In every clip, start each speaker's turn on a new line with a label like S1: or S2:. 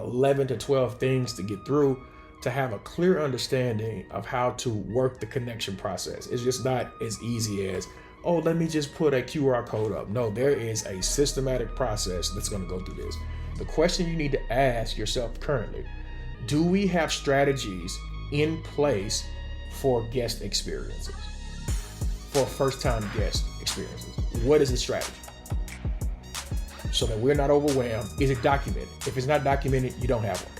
S1: 11 to 12 things to get through to have a clear understanding of how to work the connection process. It's just not as easy as, oh, let me just put a QR code up. No, there is a systematic process that's going to go through this. The question you need to ask yourself currently, do we have strategies in place for guest experiences? For first-time guest experiences? What is the strategy? So that we're not overwhelmed. Is it documented? If it's not documented, you don't have one.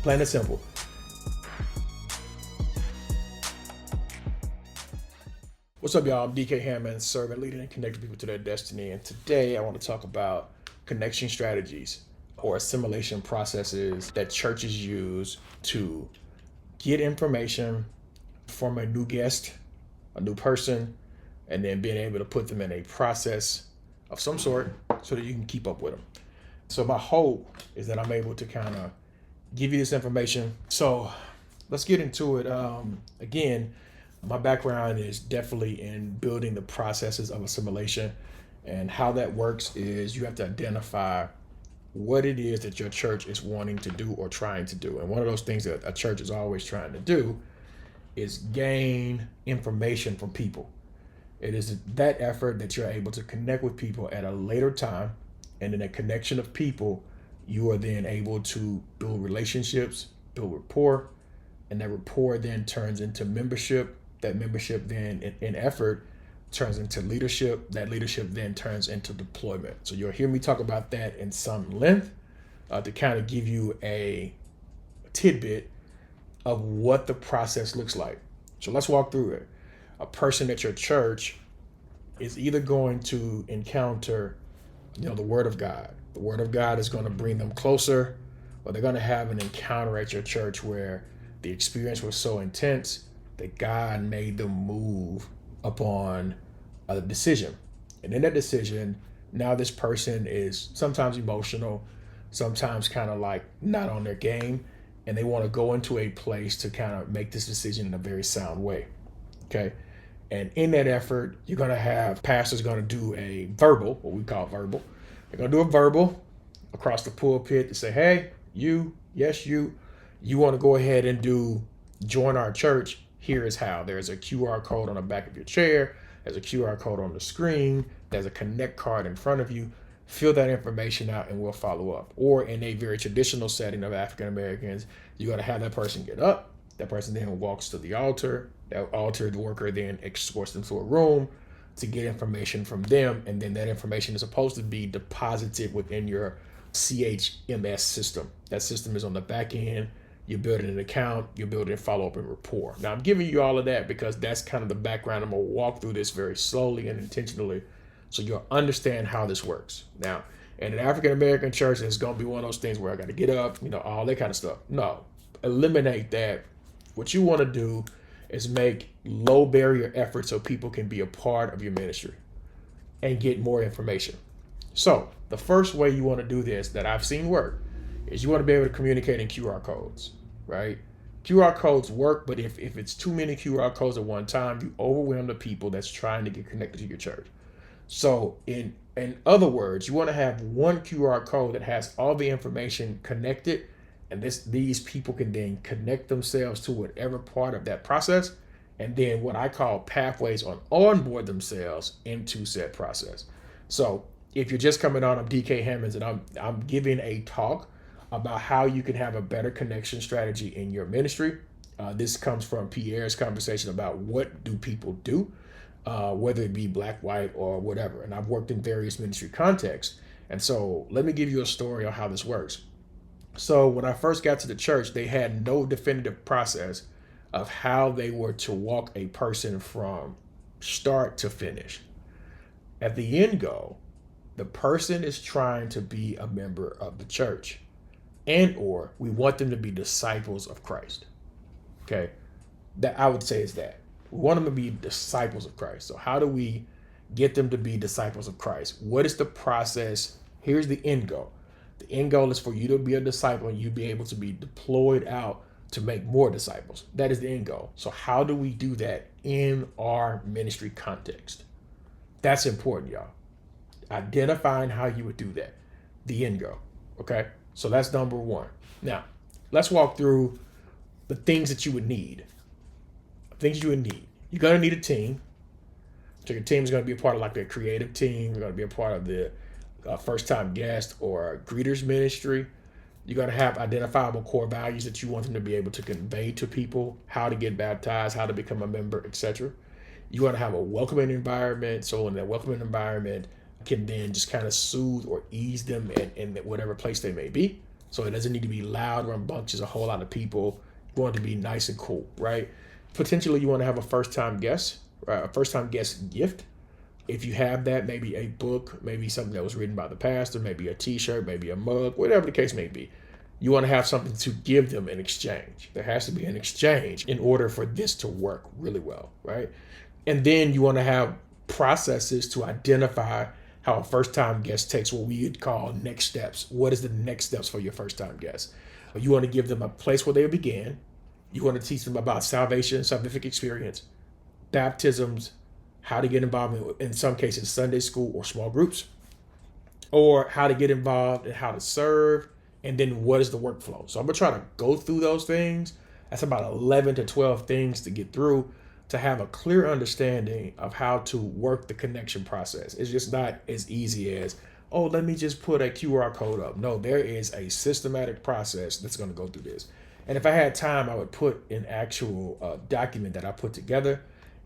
S1: Plain and simple. What's up, y'all? I'm DK Hammond, servant, leading, and connecting people to their destiny. And today I want to talk about connection strategies or assimilation processes that churches use to get information from a new guest, a new person, and then being able to put them in a process of some sort so that you can keep up with them. So my hope is that I'm able to kind of give you this information. So let's get into it. Again, my background is definitely in building the processes of assimilation, and how that works is you have to identify what it is that your church is wanting to do or trying to do. And one of those things that a church is always trying to do is gain information from people. It is that effort that you're able to connect with people at a later time, and in a connection of people, you are then able to build relationships, build rapport, and that rapport then turns into membership. That membership then in effort turns into leadership. That leadership then turns into deployment. So you'll hear me talk about that in some length to kind of give you a tidbit of what the process looks like. So let's walk through it. A person at your church is either going to encounter, the Word of God. The Word of God is going to bring them closer, or they're going to have an encounter at your church where the experience was so intense that God made them move upon a decision. And in that decision, now this person is sometimes emotional, sometimes kind of like not on their game, and they want to go into a place to kind of make this decision in a very sound way. Okay. And in that effort, you're going to have pastors going to do a verbal, what we call verbal. They're going to do a verbal across the pulpit to say, hey, you want to go ahead and join our church. Here is how. There's a QR code on the back of your chair. There's a QR code on the screen. There's a connect card in front of you. Fill that information out and we'll follow up. Or in a very traditional setting of African Americans, you're going to have that person get up. That person then walks to the altar. That altar worker then escorts them to a room to get information from them. And then that information is supposed to be deposited within your CHMS system. That system is on the back end. You're building an account, you're building follow-up and rapport. Now, I'm giving you all of that because that's kind of the background. I'm going to walk through this very slowly and intentionally so you'll understand how this works. Now, in an African-American church, it's going to be one of those things where I got to get up, all that kind of stuff. No, eliminate that. What you want to do is make low barrier efforts so people can be a part of your ministry and get more information. So the first way you want to do this that I've seen work is you want to be able to communicate in QR codes, right? QR codes work, but if it's too many QR codes at one time, you overwhelm the people that's trying to get connected to your church. So in other words, you want to have one QR code that has all the information connected, and these people can then connect themselves to whatever part of that process, and then what I call pathways onboard themselves into said process. So if you're just coming on, I'm DK Hammonds, and I'm giving a talk about how you can have a better connection strategy in your ministry. This comes from Pierre's conversation about what do people do, whether it be black, white, or whatever. And I've worked in various ministry contexts. And so let me give you a story on how this works. So when I first got to the church, they had no definitive process of how they were to walk a person from start to finish. At the end goal, the person is trying to be a member of the church, and or we want them to be disciples of Christ. Okay, that I would say is that we want them to be disciples of Christ. So how do we get them to be disciples of Christ? What is the process? Here's the end goal. The end goal is for you to be a disciple and you be able to be deployed out to make more disciples. That is the end goal. So how do we do that in our ministry context? That's important, y'all. Identifying how you would do that. The end goal. Okay. So that's number one. Now, let's walk through the things that you would need. Things you would need. You're going to need a team. So your team is going to be a part of like the creative team. You're going to be a part of the first time guest or greeters ministry. You're going to have identifiable core values that you want them to be able to convey to people, how to get baptized, how to become a member, etc. You want to have a welcoming environment. So in that welcoming environment can then just kind of soothe or ease them in whatever place they may be. So it doesn't need to be loud, rambunctious, a whole lot of people. You want it to be nice and cool, right? Potentially you want to have a first-time guest, a first-time guest gift. If you have that, maybe a book, maybe something that was written by the pastor, maybe a t-shirt, maybe a mug, whatever the case may be. You want to have something to give them in exchange. There has to be an exchange in order for this to work really well, right? And then you want to have processes to identify how a first-time guest takes what we would call next steps. What is the next steps for your first-time guest? You want to give them a place where they begin. You want to teach them about salvation, salvific experience, baptisms, how to get involved in some cases, Sunday school or small groups, or how to get involved and how to serve, and then what is the workflow. So I'm going to try to go through those things. That's about 11 to 12 things to get through to have a clear understanding of how to work the connection process. It's just not as easy as, oh, let me just put a QR code up. No, there is a systematic process that's going to go through this. And if I had time, I would put an actual document that I put together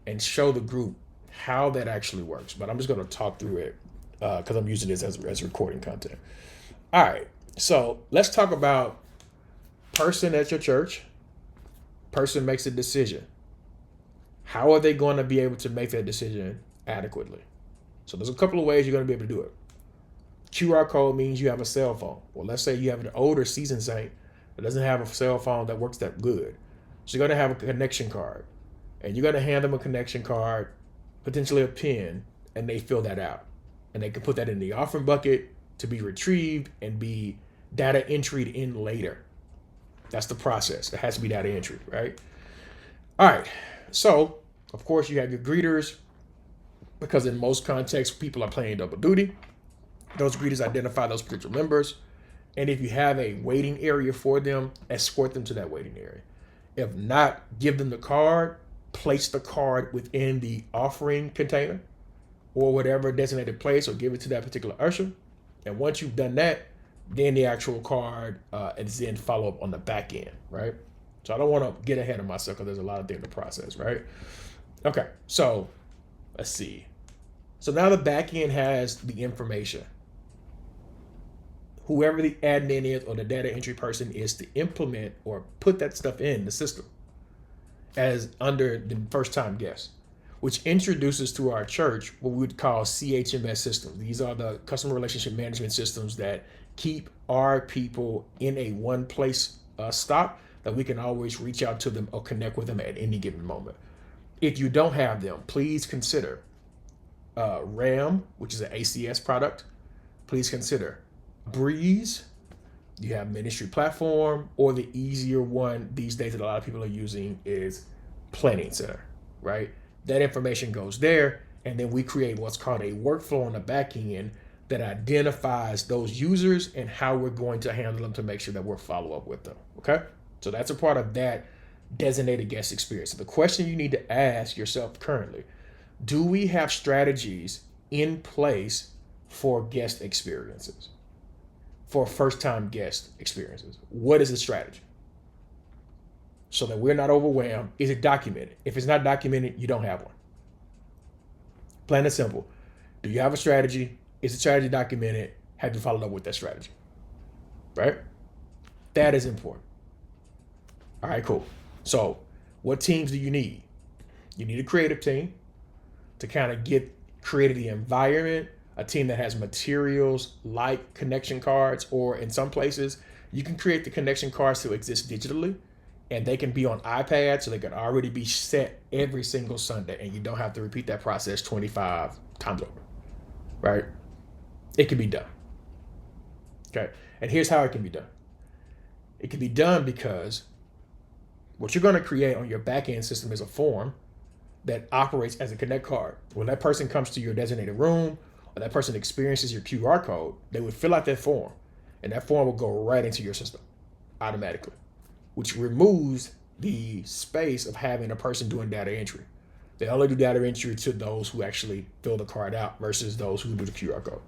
S1: and show the group how that actually works. But I'm just going to talk through it because I'm using this as recording content. All right. So let's talk about person at your church. Person makes a decision. How are they going to be able to make that decision adequately? So there's a couple of ways you're going to be able to do it. QR code means you have a cell phone. Well, let's say you have an older seasoned saint that doesn't have a cell phone that works that good. So you're going to have a connection card. And you're going to hand them a connection card, potentially a pen, and they fill that out. And they can put that in the offering bucket to be retrieved and be data entered in later. That's the process. It has to be data entry, right? All right. So, of course, you have your greeters, because in most contexts, people are playing double duty. Those greeters identify those potential members. And if you have a waiting area for them, escort them to that waiting area. If not, give them the card, place the card within the offering container or whatever designated place, or give it to that particular usher. And once you've done that, then the actual card is then follow up on the back end, right? So I don't want to get ahead of myself because there's a lot of things to process, right? Okay, so let's see. So now the back end has the information. Whoever the admin is or the data entry person is to implement or put that stuff in the system as under the first time guest, which introduces to our church what we would call CHMS systems. These are the customer relationship management systems that keep our people in a one place stop that we can always reach out to them or connect with them at any given moment. If you don't have them, please consider RAM, which is an ACS product. Please consider Breeze. You have Ministry Platform, or the easier one these days that a lot of people are using is Planning Center, right? That information goes there, and then we create what's called a workflow on the back end that identifies those users and how we're going to handle them to make sure that we're follow up with them, okay? So that's a part of that designated guest experience. So the question you need to ask yourself currently, do we have strategies in place for guest experiences? For first-time guest experiences? What is the strategy? So that we're not overwhelmed. Is it documented? If it's not documented, you don't have one. Plain and simple. Do you have a strategy? Is the strategy documented? Have you followed up with that strategy? Right? That is important. All right, cool. So what teams do you need? You need a creative team to kind of get created the environment, a team that has materials like connection cards, or in some places, you can create the connection cards to exist digitally, and they can be on iPad, so they can already be set every single Sunday, and you don't have to repeat that process 25 times over, right? It can be done. Okay, and here's how it can be done. It can be done because what you're going to create on your back-end system is a form that operates as a connect card. When that person comes to your designated room, or that person experiences your QR code, they would fill out that form. and that form will go right into your system automatically, which removes the space of having a person doing data entry. They only do data entry to those who actually fill the card out versus those who do the QR code.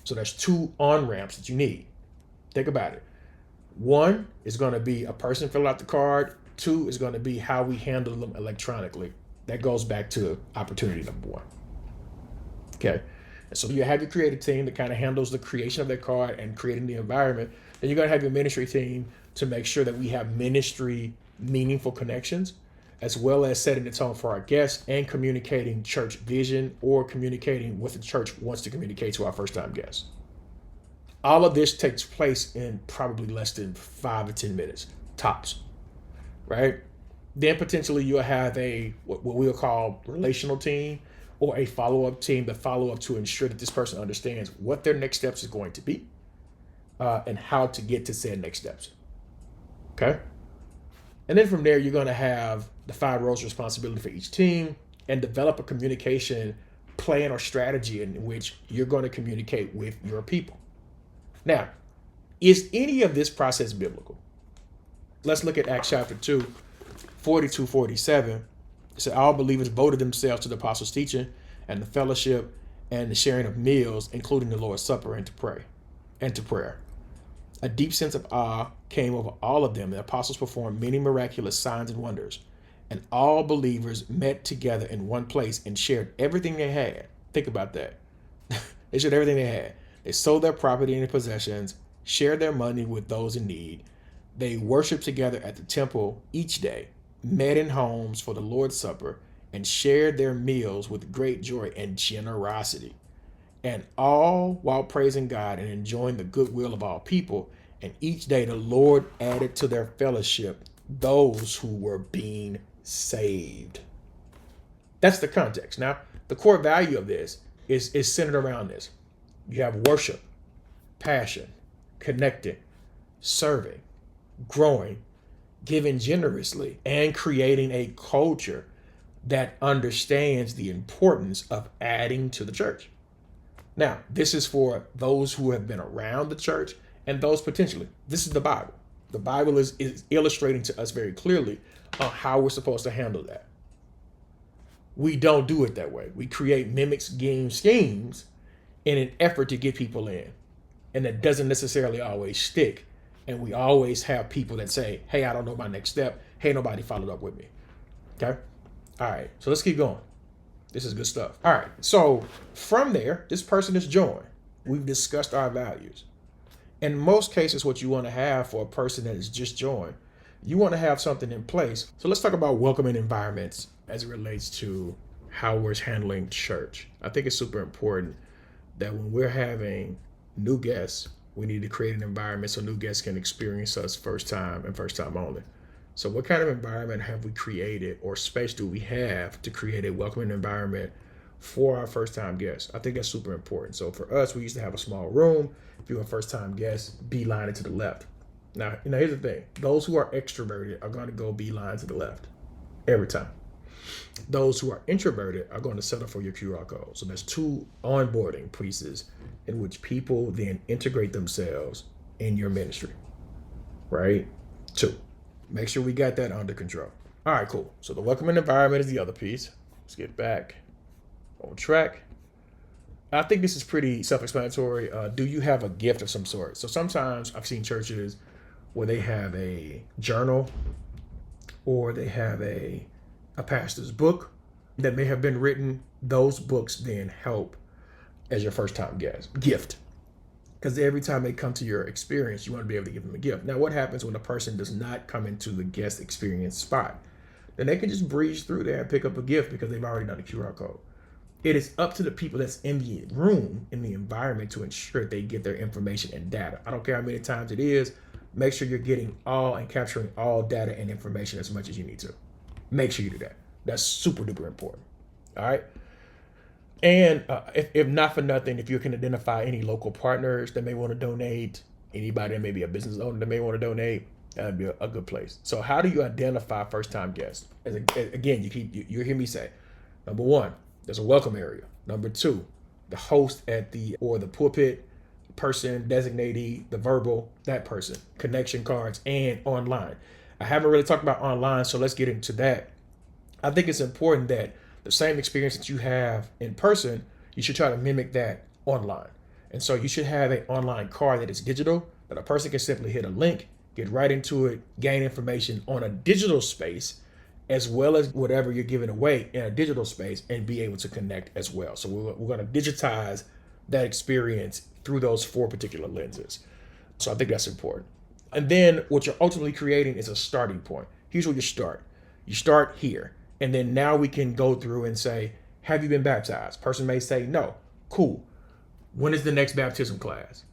S1: So there's two on-ramps that you need. Think about it. One is going to be a person fill out the card. Two is going to be how we handle them electronically. That goes back to opportunity number one. Okay. And so you have your creative team that kind of handles the creation of that card and creating the environment. Then you're going to have your ministry team to make sure that we have ministry meaningful connections, as well as setting the tone for our guests and communicating church vision or communicating what the church wants to communicate to our first time guests. All of this takes place in probably less than 5 to 10 minutes, tops, right? Then potentially you'll have what we'll call relational team or a follow-up team that follow up to ensure that this person understands what their next steps is going to be and how to get to said next steps, okay? And then from there, you're going to have the 5 roles of responsibility for each team and develop a communication plan or strategy in which you're going to communicate with your people. Now, is any of this process biblical? Let's look at Acts chapter 2, 42, 47. It said, all believers devoted themselves to the apostles' teaching and the fellowship and the sharing of meals, including the Lord's Supper, and to prayer. A deep sense of awe came over all of them. The apostles performed many miraculous signs and wonders, and all believers met together in one place and shared everything they had. Think about that. They shared everything they had. They sold their property and possessions, shared their money with those in need. They worshiped together at the temple each day, met in homes for the Lord's Supper, and shared their meals with great joy and generosity. And all while praising God and enjoying the goodwill of all people. And each day the Lord added to their fellowship those who were being saved. That's the context. Now, the core value of this is centered around this. You have worship, passion, connecting, serving, growing, giving generously, and creating a culture that understands the importance of adding to the church. Now, this is for those who have been around the church and those potentially. This is the Bible. The Bible is illustrating to us very clearly on how we're supposed to handle that. We don't do it that way. We create mimics, game schemes in an effort to get people in. And that doesn't necessarily always stick. And we always have people that say, hey, I don't know my next step. Hey, nobody followed up with me. Okay. All right. So let's keep going. This is good stuff. All right. So from there, this person is joined. We've discussed our values. In most cases, what you want to have for a person that is just joined, you want to have something in place. So let's talk about welcoming environments as it relates to how we're handling church. I think it's super important that when we're having new guests, we need to create an environment so new guests can experience us first time and first time only. So what kind of environment have we created or space do we have to create a welcoming environment for our first time guests? I think that's super important. So for us, we used to have a small room. If you're a first time guest, beeline it to the left. Now, here's the thing. Those who are extroverted are going to go beeline to the left every time. Those who are introverted are going to settle for your QR code. So there's 2 onboarding pieces in which people then integrate themselves in your ministry, right? 2. Make sure we got that under control. All right, cool. So the welcoming environment is the other piece. Let's get back on track. I think this is pretty self-explanatory. Do you have a gift of some sort? So sometimes I've seen churches where they have a journal or they have a pastor's book that may have been written. Those books then help as your first time gift. Because every time they come to your experience, you want to be able to give them a gift. Now, what happens when a person does not come into the guest experience spot? Then they can just breeze through there and pick up a gift because they've already done a QR code. It is up to the people that's in the room, in the environment, to ensure they get their information and data. I don't care how many times it is. Make sure you're getting all and capturing all data and information as much as you need to. Make sure you do that. That's super duper important. All right. And if not for nothing, if you can identify any local partners that may want to donate, anybody that may be a business owner that may want to donate, that'd be a good place. So how do you identify first-time guests? Again, you hear me say, number 1, there's a welcome area. Number 2, the host or the pulpit person, designatee, the verbal, that person, connection cards, and online. I haven't really talked about online, so let's get into that. I think it's important that the same experience that you have in person, you should try to mimic that online. And so you should have an online card that is digital, that a person can simply hit a link, get right into it, gain information on a digital space, as well as whatever you're giving away in a digital space, and be able to connect as well. So we're going to digitize that experience through those 4 particular lenses. So I think that's important. And then what you're ultimately creating is a starting point. Here's where you start. You start here. And then now we can go through and say, have you been baptized? Person may say, no. Cool. When is the next baptism class?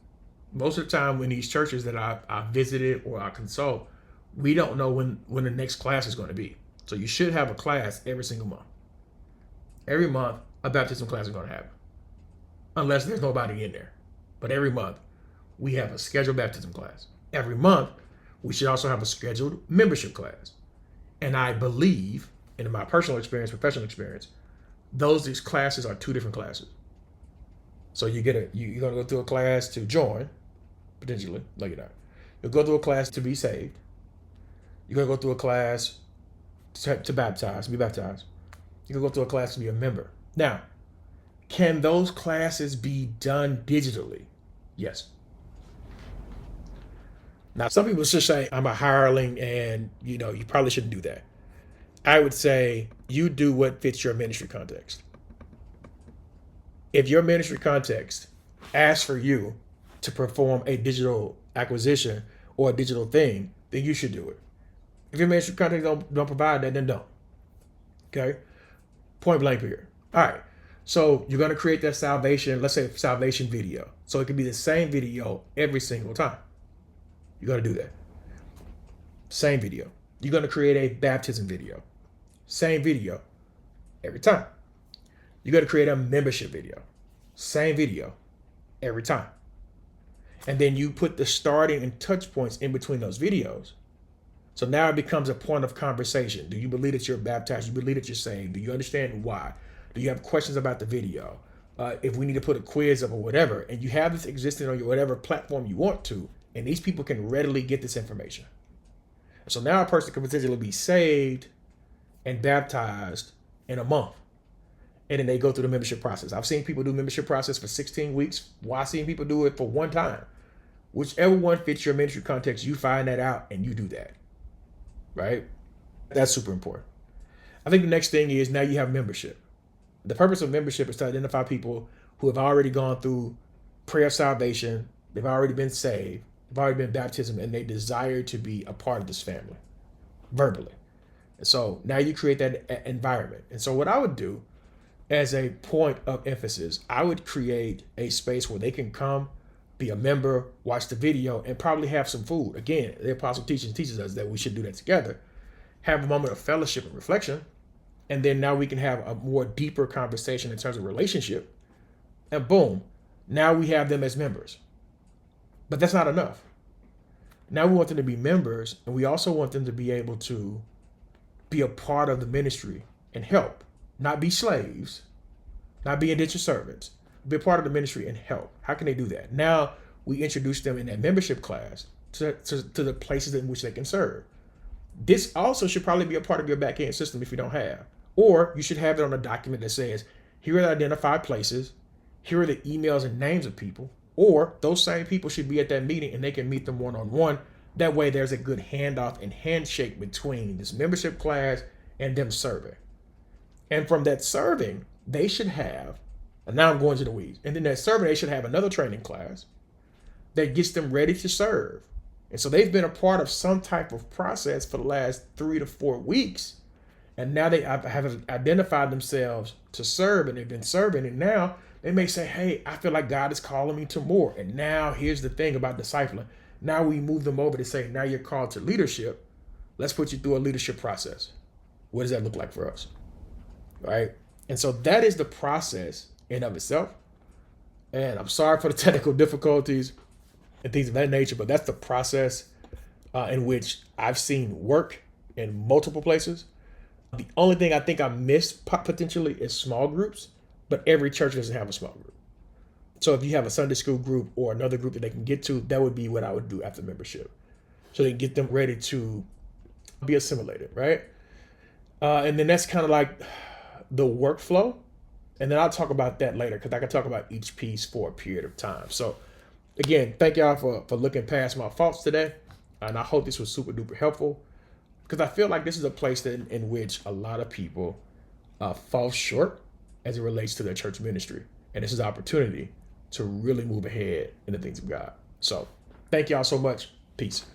S1: Most of the time in these churches that I visited or I consult, we don't know when the next class is going to be. So you should have a class every single month. Every month, a baptism class is going to happen. Unless there's nobody in there. But every month, we have a scheduled baptism class. Every month, we should also have a scheduled membership class. And I believe, in my personal experience, professional experience, these classes are 2 different classes. So you're going to go through a class to join, potentially. No, you're not. You'll go through a class to be saved. You're going to go through a class to baptize, be baptized. You're going to go through a class to be a member. Now, can those classes be done digitally? Yes. Now, some people should say, I'm a hireling and, you probably shouldn't do that. I would say you do what fits your ministry context. If your ministry context asks for you to perform a digital acquisition or a digital thing, then you should do it. If your ministry context don't provide that, then don't. Okay? Point blank period. All right. So you're going to create that salvation, let's say salvation video. So it could be the same video every single time. You're going to do that. Same video. You're going to create a baptism video. Same video every time. You're going to create a membership video. Same video every time. And then you put the starting and touch points in between those videos. So now it becomes a point of conversation. Do you believe that you're baptized? Do you believe that you're saved? Do you understand why? Do you have questions about the video? If we need to put a quiz up or whatever, and you have this existing on your whatever platform you want to, and these people can readily get this information. So now a person can potentially be saved and baptized in a month. And then they go through the membership process. I've seen people do membership process for 16 weeks. Well, I've seen people do it for one time. Whichever one fits your ministry context, you find that out and you do that. Right? That's super important. I think the next thing is now you have membership. The purpose of membership is to identify people who have already gone through prayer of salvation. They've already been saved. They've already been baptized, and they desire to be a part of this family verbally. And so now you create that environment. And so what I would do as a point of emphasis, I would create a space where they can come, be a member, watch the video, and probably have some food. Again, the apostle teaches us that we should do that together. Have a moment of fellowship and reflection. And then now we can have a more deeper conversation in terms of relationship. And boom, now we have them as members. But that's not enough. Now we want them to be members, and we also want them to be able to be a part of the ministry and help. Not be slaves, not be indentured servants, be a part of the ministry and help. How can they do that? Now we introduce them in that membership class to the places in which they can serve. This also should probably be a part of your back-end system if you don't have. Or you should have it on a document that says, here are the identified places, here are the emails and names of people, or those same people should be at that meeting and they can meet them one-on-one. That way there's a good handoff and handshake between this membership class and them serving. And from that serving, they should have, and now I'm going to the weeds, and then that serving, they should have another training class that gets them ready to serve. And so they've been a part of some type of process for the last 3 to 4 weeks. And now they have identified themselves to serve, and they've been serving. And now they may say, hey, I feel like God is calling me to more. And now here's the thing about discipling. Now we move them over to say, now you're called to leadership. Let's put you through a leadership process. What does that look like for us? Right? And so that is the process in of itself. And I'm sorry for the technical difficulties and things of that nature, but that's the process in which I've seen work in multiple places. The only thing I think I missed potentially is small groups, but every church doesn't have a small group. So if you have a Sunday school group or another group that they can get to, that would be what I would do after membership. So they get them ready to be assimilated, right? And then that's kind of like the workflow. And then I'll talk about that later because I can talk about each piece for a period of time. So again, thank y'all for looking past my faults today. And I hope this was super duper helpful because I feel like this is a place that in which a lot of people fall short as it relates to their church ministry. And this is an opportunity to really move ahead in the things of God. So thank y'all so much. Peace.